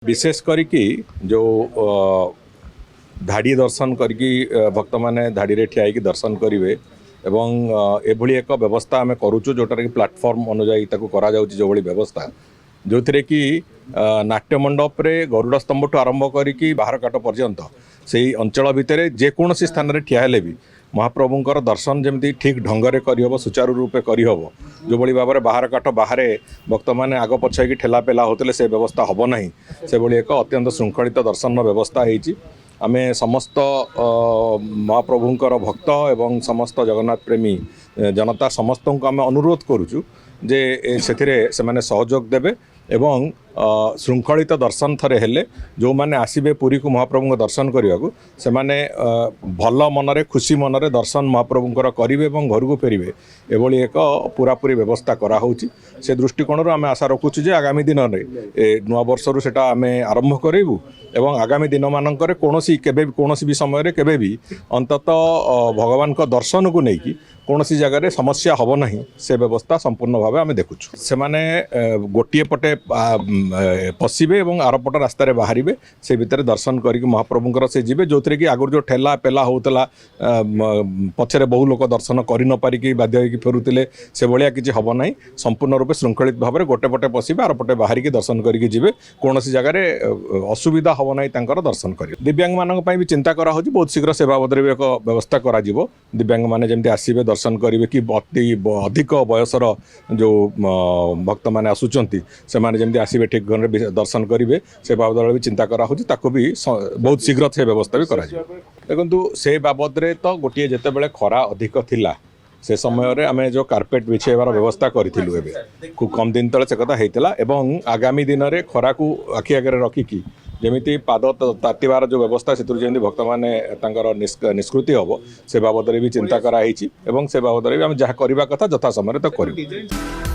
विशेष करिकी जो धाड़ी दर्शन करके भक्त मैंने धाड़ी रे ठिया होइकी दर्शन करेंगे एवं एभली एक व्यवस्था आम करुचु जोटार कि प्लाटफर्म अनुजाई करा जाउची जो भली व्यवस्था जो थे कि नाट्य मंडप रे गरुड़ स्तंभ ठू आरंभ करिकी बाहर काट पर्यंत से अंचल भितर जेकोसी स्थान रे ठिया हेले भी महाप्रभुंकर दर्शन जमी ठीक ढंग से करहब सुचारू रूपे करहब जो भली भाव में बाहर काट बाहर भक्त मैंने आग पछाई ठेला पेला होते से व्यवस्था हम ना से भली एक अत्यंत श्रृंखलित दर्शन व्यवस्था होती आमे समस्त महाप्रभुंकर भक्त एवं समस्त जगन्नाथ प्रेमी जनता समस्त को आम अनुरोध करुचु जे से माने सहयोग देवे एवं श्रृंखलित दर्शन थरे हेले जो माने आसीबे पुरी को महाप्रभु दर्शन करने को से माने भल मनरे खुशी मनरे दर्शन महाप्रभुंकर करिवे एवं घर को फेरिवे एभली एक पूरापूरी व्यवस्था करा होची से दृष्टिकोण आम आशा रखुचु जे आगामी दिन में नुआ वर्षरु सेटा आम आरंभ करेबु एवं आगामी दिन मानकर कौनसी भी समय केबे भी अंतत भगवान को दर्शन को लेकिन कौन सी जगह समस्या हम ना से व्यवस्था संपूर्ण भाव आम देखुचु से माने गोटे पटे पशिबे और आरपट रास्तार बाहर से भितर दर्शन करके महाप्रभुंकर से जीवे जो थे कि आगुरी जो ठेला पेला होता पछरे बहु लोक दर्शन कर न पारिकी बाध्य होइकी फेरुतिले से भाया किसी हम ना संपूर्ण रूपे श्रृंखलित भाव में गोटे पटे पशिबे आरपटे बाहर की दर्शन करके जीवे कौन सी जगह असुविधा हम ना दर्शन करेंगे दिव्यांग मानक भी चिंता करा होची बहुत शीघ्र से बाबद भी एक व्यवस्था करा जिवो दिव्यांग माने जमती आसीबे दर्शन करेंगे कि अधिक बयसर जो भक्त मैंने आसुचंती से माने जमती आसीबे ठीक घर दर्शन करेंगे से बाबद भी चिंता करा होची ताको भी बहुत शीघ्र से व्यवस्था भी करा जिवो देखंतु से बाबद रे तो गोटे जेते बेले खरा अधिक थिला से समय रे आमे जो कार्पेट बिछेबार व्यवस्था करिथिलु एबे खूब कम दिन तले से कथा हेतिला एवं आगामी दिन रे खरा को आखि आगे रखिकी जमीती पाद तातिबार जो व्यवस्था से जमी भक्त मैंने निष्कृति हम से बाबद भी चिंता कराई से बाबद भी आम जहाँ करवा कथा यथा समय तो कर।